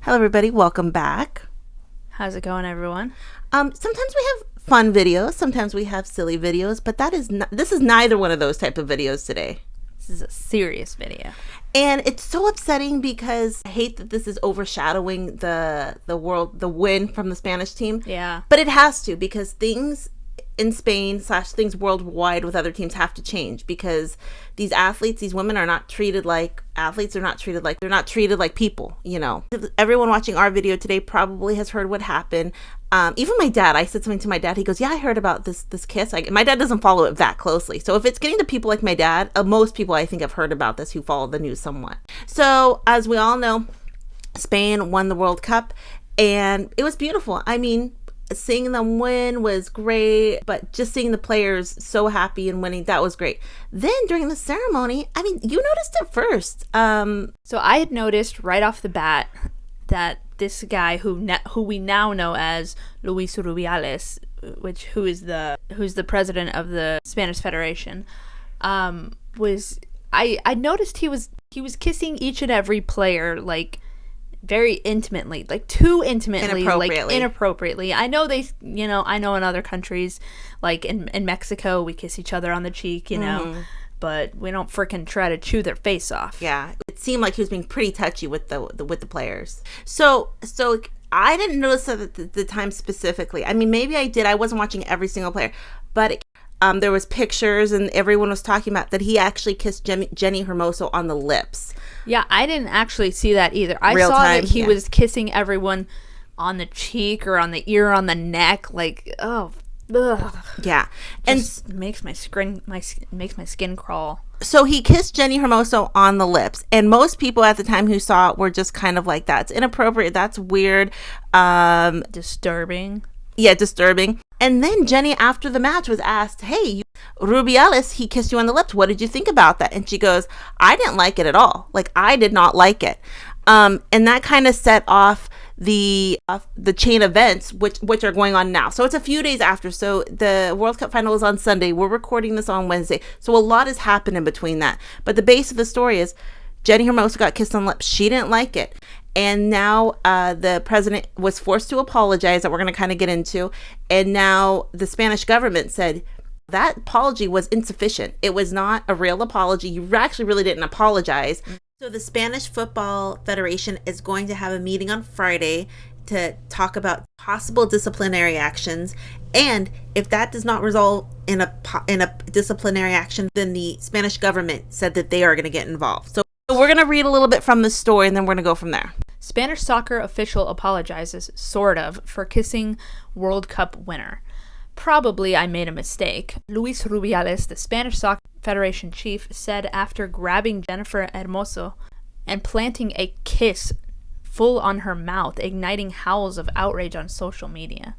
Hello, everybody. Welcome back. How's it going, everyone? Sometimes we have fun videos. Sometimes we have silly videos. But this is neither one of those type of videos today. This is a serious video. And it's so upsetting because I hate that this is overshadowing the win from the Spanish team. Yeah. But it has to, because things in Spain / things worldwide with other teams have to change, because these athletes, these women are not treated like athletes. They're not treated like people, you know. Everyone watching our video today probably has heard what happened. Even my dad, I said something to my dad. He goes, yeah, I heard about this kiss. My dad doesn't follow it that closely. So if it's getting to people like my dad, most people I think have heard about this who follow the news somewhat. So as we all know, Spain won the World Cup and it was beautiful. I mean, seeing them win was great, but just seeing the players so happy and winning, that was great. Then during the ceremony, I mean, you noticed it first. So I had noticed right off the bat that this guy who we now know as Luis Rubiales, who's the president of the Spanish Federation, I noticed he was kissing each and every player like very intimately, like too intimately, inappropriately. I know I know in other countries, like in Mexico, we kiss each other on the cheek, you know, but we don't freaking try to chew their face off. Yeah, it seemed like he was being pretty touchy with the players. So I didn't notice that at the time specifically. I mean, maybe I did. I wasn't watching every single player, but there was pictures and everyone was talking about that he actually kissed Jenni Hermoso on the lips. Yeah, I didn't actually see that either. I saw that he was kissing everyone on the cheek or on the ear, on the neck, like, oh, ugh. Yeah, Just makes my skin crawl. So he kissed Jenni Hermoso on the lips, and most people at the time who saw it were just kind of like, that's inappropriate, that's weird, disturbing. Yeah, disturbing. And then Jenni, after the match, was asked, hey, Rubiales, he kissed you on the lips. What did you think about that? And she goes, I didn't like it at all. Like, I did not like it. And that kind of set off the chain events, which are going on now. So it's a few days after. So the World Cup final is on Sunday. We're recording this on Wednesday. So a lot has happened in between that. But the base of the story is Jenni Hermoso got kissed on the lips. She didn't like it. And now the president was forced to apologize, that we're going to kind of get into. And now the Spanish government said that apology was insufficient. It was not a real apology. You actually really didn't apologize. So the Spanish Football Federation is going to have a meeting on Friday to talk about possible disciplinary actions. And if that does not result in a disciplinary action, then the Spanish government said that they are going to get involved. So we're going to read a little bit from the story and then we're going to go from there. Spanish soccer official apologizes, sort of, for kissing World Cup winner. Probably I made a mistake. Luis Rubiales, the Spanish Soccer Federation chief, said after grabbing Jenni Hermoso and planting a kiss full on her mouth, igniting howls of outrage on social media.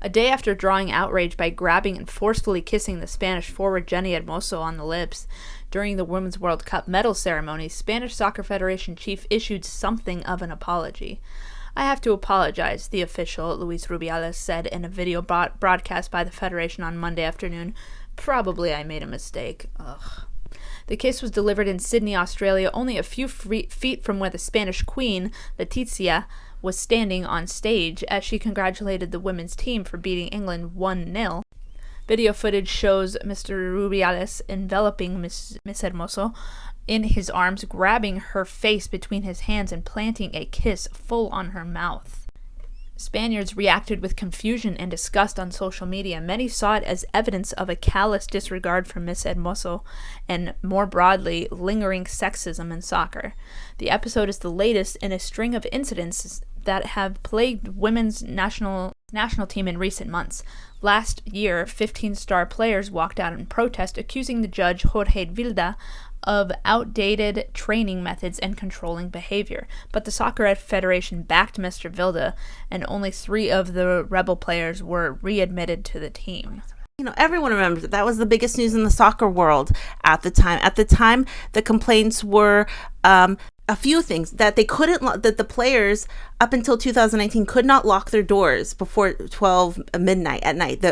A day after drawing outrage by grabbing and forcefully kissing the Spanish forward Jenni Hermoso on the lips during the Women's World Cup medal ceremony, Spanish Soccer Federation chief issued something of an apology. I have to apologize, the official, Luis Rubiales, said in a video broadcast by the Federation on Monday afternoon. Probably I made a mistake. Ugh. The kiss was delivered in Sydney, Australia, only a few feet from where the Spanish Queen, Letizia, was standing on stage as she congratulated the women's team for beating England 1-0. Video footage shows Mr. Rubiales enveloping Miss Hermoso in his arms, grabbing her face between his hands and planting a kiss full on her mouth. Spaniards reacted with confusion and disgust on social media. Many saw it as evidence of a callous disregard for Miss Hermoso and, more broadly, lingering sexism in soccer. The episode is the latest in a string of incidents that have plagued women's national team in recent months. Last year, 15 star players walked out in protest, accusing the judge Jorge Vilda of outdated training methods and controlling behavior. But the Soccer Federation backed Mr. Vilda, and only 3 of the rebel players were readmitted to the team. You know, everyone remembers that was the biggest news in the soccer world at the time. At the time, the complaints were a few things that they couldn't, that the players up until 2019 could not lock their doors before 12 midnight at night.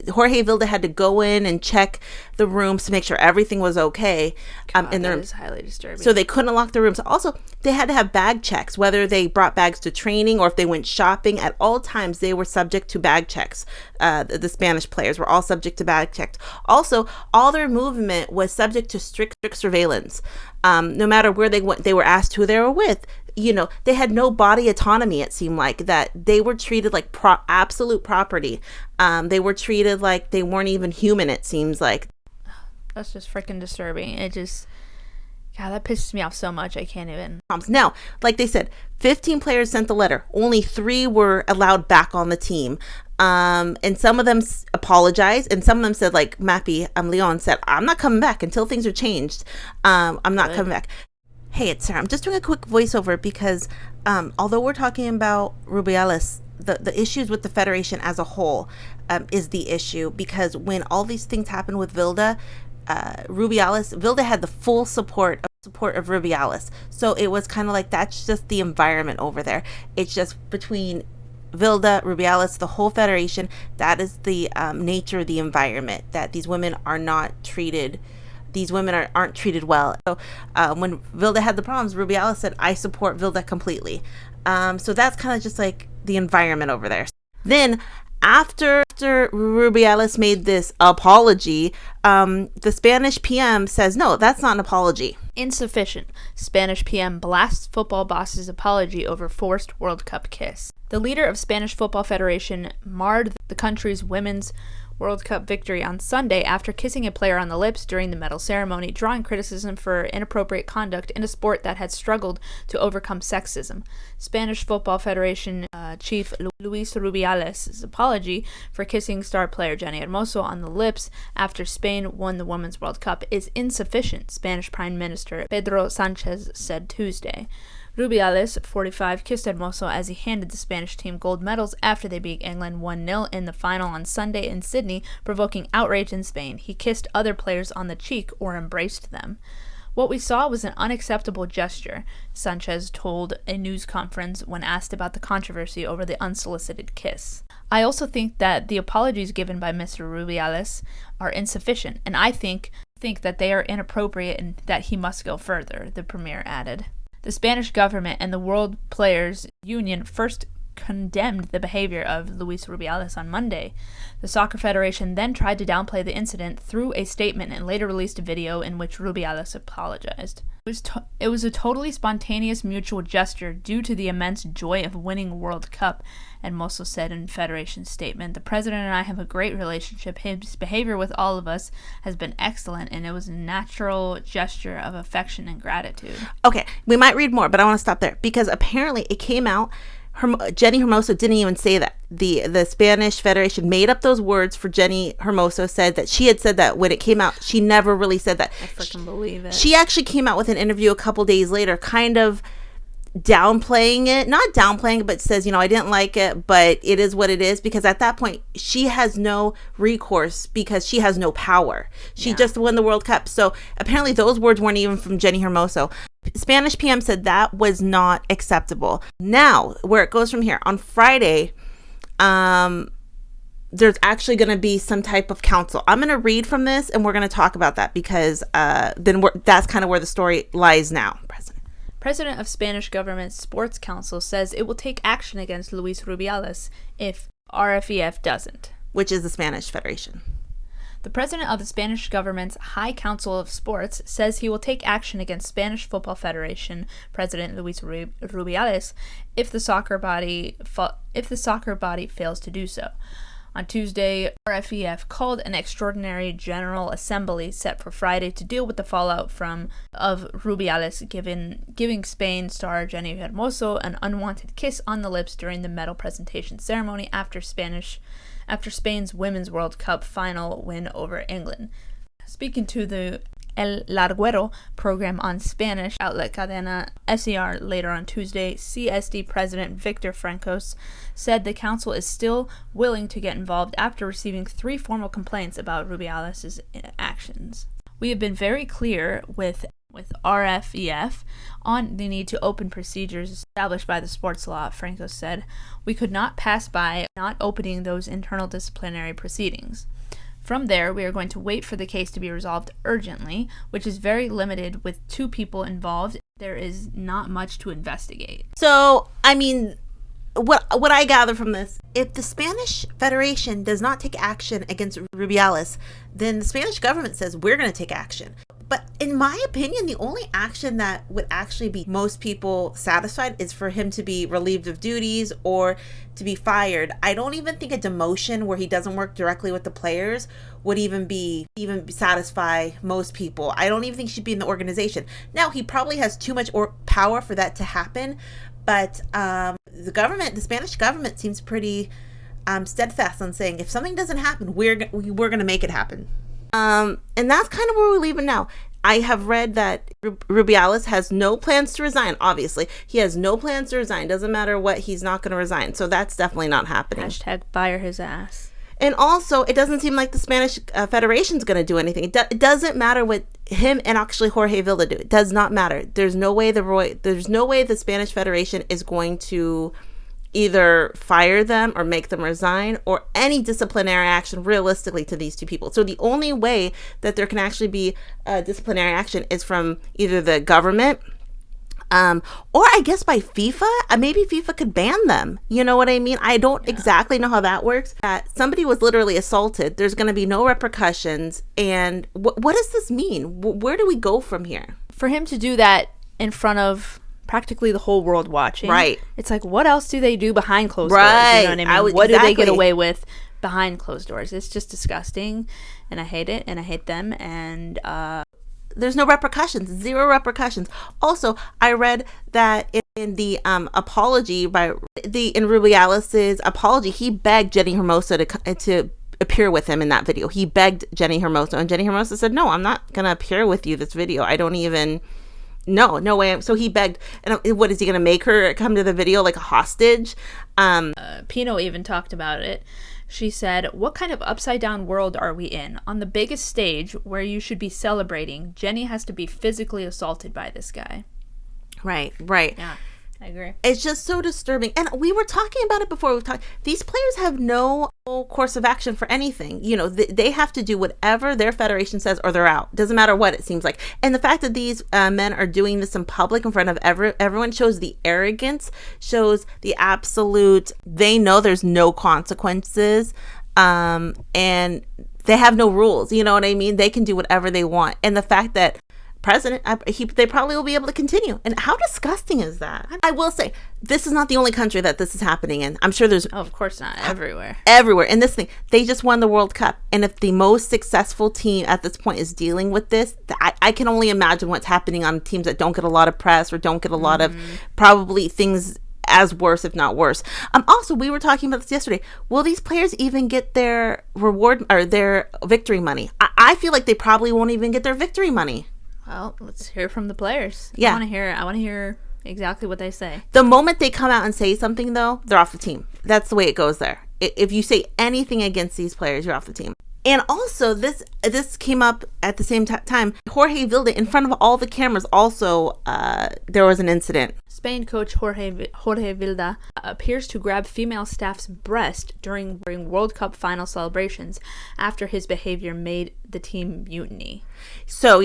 Jorge Vilda had to go in and check the rooms to make sure everything was okay. God, in their that rooms. is highly disturbing. So they couldn't lock their rooms. Also, they had to have bag checks, whether they brought bags to training or if they went shopping. At all times, they were subject to bag checks. The Spanish players were all subject to bag checks. Also, all their movement was subject to strict surveillance. No matter where they went, they were asked who they were with. You know, they had no body autonomy. It seemed like that they were treated like absolute property. They were treated like they weren't even human. It seems like. That's just freaking disturbing. It just, God, that pisses me off so much. I can't even. Now, like they said, 15 players sent the letter. Only 3 were allowed back on the team. And some of them apologized, and some of them said, like Mappy Leon said, I'm not coming back until things are changed. I'm not coming back. Hey, it's Sarah. I'm just doing a quick voiceover because although we're talking about Rubiales, the issues with the Federation as a whole is the issue, because when all these things happened with Vilda, Vilda had the full support of Rubiales. So it was kind of like, that's just the environment over there. It's just between Vilda, Rubiales, the whole Federation. That is the nature of the environment, that these women are not treated. These women aren't treated well. So when Vilda had the problems, Rubiales said, I support Vilda completely. So that's kind of just like the environment over there. Then after Rubiales made this apology, the Spanish PM says, no, that's not an apology. Insufficient. Spanish PM blasts football boss's apology over forced World Cup kiss. The leader of Spanish Football Federation marred the country's women's World Cup victory on Sunday after kissing a player on the lips during the medal ceremony, drawing criticism for inappropriate conduct in a sport that had struggled to overcome sexism. Spanish Football Federation chief Luis Rubiales' apology for kissing star player Jenni Hermoso on the lips after Spain won the Women's World Cup is insufficient, Spanish Prime Minister Pedro Sanchez said Tuesday. Rubiales, 45, kissed Hermoso as he handed the Spanish team gold medals after they beat England 1-0 in the final on Sunday in Sydney, provoking outrage in Spain. He kissed other players on the cheek or embraced them. What we saw was an unacceptable gesture, Sanchez told a news conference when asked about the controversy over the unsolicited kiss. I also think that the apologies given by Mr. Rubiales are insufficient, and I think that they are inappropriate and that he must go further, the premier added. The Spanish government and the World Players Union first condemned the behavior of Luis Rubiales on Monday. The Soccer Federation then tried to downplay the incident through a statement and later released a video in which Rubiales apologized. It was a totally spontaneous mutual gesture due to the immense joy of winning World Cup, Hermoso said in Federation statement. The president and I have a great relationship. His behavior with all of us has been excellent, and it was a natural gesture of affection and gratitude. Okay, we might read more, but I want to stop there because apparently it came out Jenni Hermoso didn't even say that. The Spanish Federation made up those words for Jenni Hermoso, said that she had said that when it came out. She never really said that. I freaking believe it. She actually came out with an interview a couple days later, kind of downplaying it, not downplaying it, but says, I didn't like it, but it is what it is, because at that point she has no recourse because she has no power. She just won the World Cup. So apparently those words weren't even from Jenni Hermoso. Spanish PM said that was not acceptable. Now, where it goes from here, on Friday, there's actually going to be some type of council. I'm going to read from this and we're going to talk about that because that's kind of where the story lies now. President of Spanish Government Sports Council says it will take action against Luis Rubiales if RFEF doesn't. Which is the Spanish Federation. The president of the Spanish government's High Council of Sports says he will take action against Spanish Football Federation President Luis Rubiales if the soccer body fails to do so. On Tuesday, RFEF called an extraordinary general assembly set for Friday to deal with the fallout of Rubiales giving Spain star Jenni Hermoso an unwanted kiss on the lips during the medal presentation ceremony after Spain's Women's World Cup final win over England. Speaking to the El Larguero program on Spanish outlet Cadena SER later on Tuesday, CSD President Victor Francos said the council is still willing to get involved after receiving 3 formal complaints about Rubiales' actions. We have been very clear with with RFEF on the need to open procedures established by the sports law. Franco said, "We could not pass by not opening those internal disciplinary proceedings. From there, we are going to wait for the case to be resolved urgently, which is very limited with 2 people involved. There is not much to investigate." So, I mean, what I gather from this, if the Spanish Federation does not take action against Rubiales, then the Spanish government says we're going to take action. But in my opinion, the only action that would actually be most people satisfied is for him to be relieved of duties or to be fired. I don't even think a demotion where he doesn't work directly with the players would even satisfy most people. I don't even think he should be in the organization. Now, he probably has too much power for that to happen, but the Spanish government seems pretty steadfast on saying if something doesn't happen, we're going to make it happen. And that's kind of where we leave it now. I have read that Rubiales has no plans to resign. Obviously, he has no plans to resign. Doesn't matter what, he's not going to resign. So that's definitely not happening. Hashtag fire his ass. And also, it doesn't seem like the Spanish Federation's going to do anything. It doesn't matter what him and actually Jorge Vilda do. It does not matter. There's no way the Spanish Federation is going to either fire them or make them resign or any disciplinary action realistically to these 2 people. So the only way that there can actually be disciplinary action is from either the government or I guess by FIFA. Maybe FIFA could ban them. You know what I mean? I don't exactly know how that works. Somebody was literally assaulted. There's going to be no repercussions. And what does this mean? Where do we go from here? For him to do that in front of practically the whole world watching. Right. It's like, what else do they do behind closed doors? Right. You know what I mean? What do they get away with behind closed doors? It's just disgusting, and I hate it, and I hate them, and there's no repercussions, 0 repercussions. Also, I read that in the apology in Rubiales' apology, he begged Jenni Hermoso to appear with him in that video. He begged Jenni Hermoso, and Jenni Hermoso said, "No, I'm not gonna appear with you this video. I don't even." No way. So he begged. And what is he going to make her come to the video like a hostage? Pinoe even talked about it. She said, "What kind of upside down world are we in? On the biggest stage where you should be celebrating, Jenni has to be physically assaulted by this guy." Right. Yeah, I agree. It's just so disturbing. And we were talking about it before. These players have no course of action for anything. You know, they have to do whatever their federation says or they're out. Doesn't matter what, it seems like. And the fact that these men are doing this in public in front of everyone shows the arrogance, shows the absolute, they know there's no consequences. And they have no rules. You know what I mean? They can do whatever they want. And the fact that they probably will be able to continue. And how disgusting is that? I will say, this is not the only country that this is happening in. I'm sure there's... Oh, of course not. Everywhere. And this thing, they just won the World Cup. And if the most successful team at this point is dealing with this, I can only imagine what's happening on teams that don't get a lot of press or don't get a lot of probably things as worse, if not worse. Also, we were talking about this yesterday. Will these players even get their reward or their victory money? I feel like they probably won't even get their victory money. Well, let's hear from the players. Yeah. I want to hear exactly what they say. The moment they come out and say something, though, they're off the team. That's the way it goes there. If you say anything against these players, you're off the team. And also, this came up at the same time. Jorge Vilda, in front of all the cameras, also, there was an incident. Spain coach Jorge Vilda appears to grab female staff's breast during World Cup final celebrations after his behavior made the team mutiny. So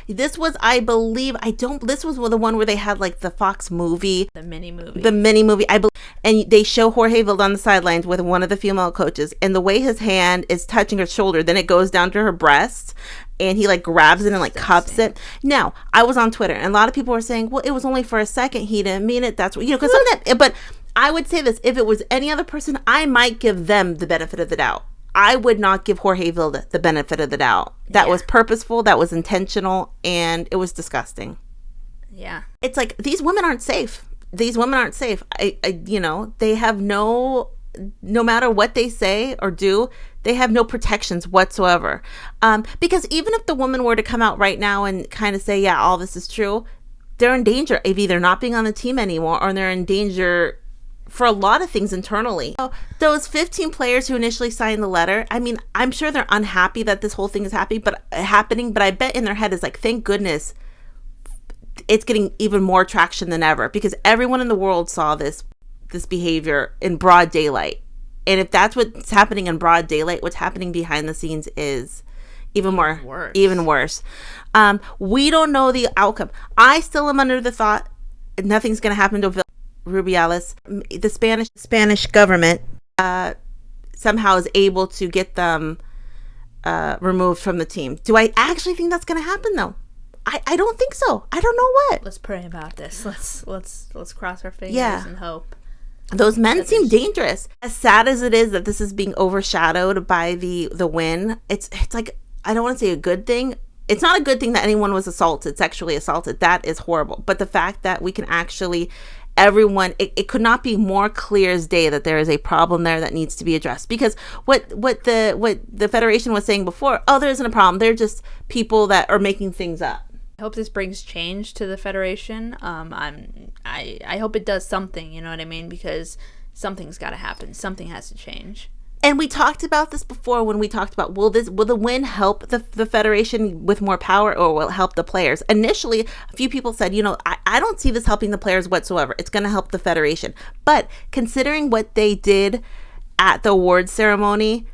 this was, I believe, this was the one where they had like the Fox movie. The mini movie, I believe. And they show Jorge Vilda on the sidelines with one of the female coaches, and the way his hand is touching her shoulder, then it goes down to her breast, and he like grabs it and like cups it. Now, I was on Twitter, and a lot of people were saying, well, it was only for a second. He didn't mean it. That's what, because but I would say this, if it was any other person, I might give them the benefit of the doubt. I would not give Jorge Vilda the benefit of the doubt. That was purposeful, that was intentional, and it was disgusting. Yeah. It's like, these women aren't safe. These women aren't safe. They have no matter what they say or do, they have no protections whatsoever. Because even if the woman were to come out right now and kind of say, yeah, all this is true, they're in danger of either not being on the team anymore, or they're in danger for a lot of things internally. So those 15 players who initially signed the letter, I mean, I'm sure they're unhappy that this whole thing is happening, but I bet in their head is like, thank goodness it's getting even more traction than ever because everyone in the world saw this behavior in broad daylight. And if that's what's happening in broad daylight, what's happening behind the scenes is even worse. We don't know the outcome. I still am under the thought nothing's going to happen to Vilda Rubiales. The Spanish government somehow is able to get them removed from the team. Do I actually think that's going to happen though? I don't think so. I don't know what. Let's pray about this. Let's cross our fingers and hope. Those men seem dangerous. As sad as it is that this is being overshadowed by the win, it's like, I don't want to say a good thing. It's not a good thing that anyone was sexually assaulted. That is horrible. But the fact that we can actually, everyone, it could not be more clear as day that there is a problem there that needs to be addressed. Because what the Federation was saying before, oh, there isn't a problem. They're just people that are making things up. I hope this brings change to the Federation. I hope it does something, you know what I mean? Because something's got to happen. Something has to change. And we talked about this before when we talked about, will the win help the Federation with more power, or will it help the players? Initially, a few people said, I don't see this helping the players whatsoever. It's going to help the Federation. But considering what they did at the awards ceremony,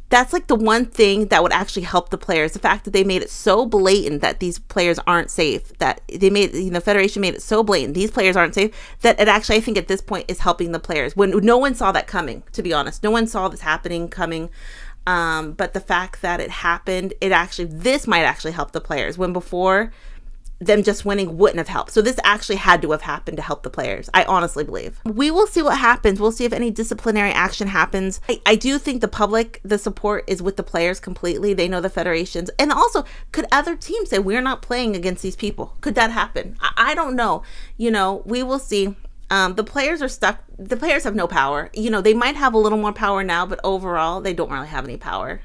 that's like the one thing that would actually help the players. The fact that they made it so blatant that these players aren't safe, that the Federation made it so blatant these players aren't safe, that it actually, I think at this point, is helping the players. When no one saw that coming, to be honest. No one saw this coming. But the fact that it happened, this might actually help the players. When before, them just winning wouldn't have helped. So this actually had to have happened to help the players. I honestly believe. We will see what happens. We'll see if any disciplinary action happens. I do think the support is with the players completely. They know the federations. And also, could other teams say, we're not playing against these people? Could that happen? I don't know. We will see. The players are stuck. The players have no power. They might have a little more power now, but overall, they don't really have any power.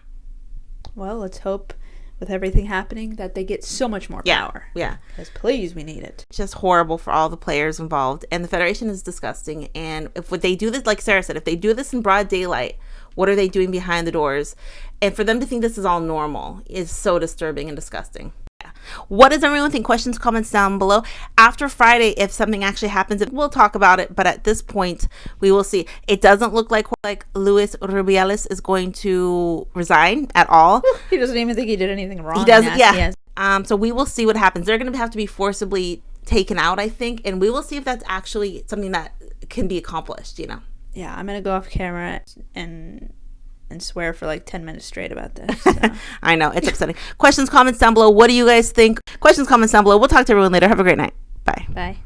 Well, let's hope with everything happening that they get so much more power. Yeah. Because please, we need it. It's just horrible for all the players involved. And the Federation is disgusting. And if they do this, like Sarah said, if they do this in broad daylight, what are they doing behind the doors? And for them to think this is all normal is so disturbing and disgusting. What does everyone think? Questions, comments down below. After Friday, if something actually happens, we'll talk about it. But at this point, we will see. It doesn't look like Luis Rubiales is going to resign at all. He doesn't even think he did anything wrong. He doesn't. Yeah. So we will see what happens. They're going to have to be forcibly taken out, I think, and we will see if that's actually something that can be accomplished. Yeah, I'm going to go off camera and swear for like 10 minutes straight about this. So. I know, it's upsetting. Questions, comments down below. What do you guys think? Questions, comments down below. We'll talk to everyone later. Have a great night. Bye. Bye.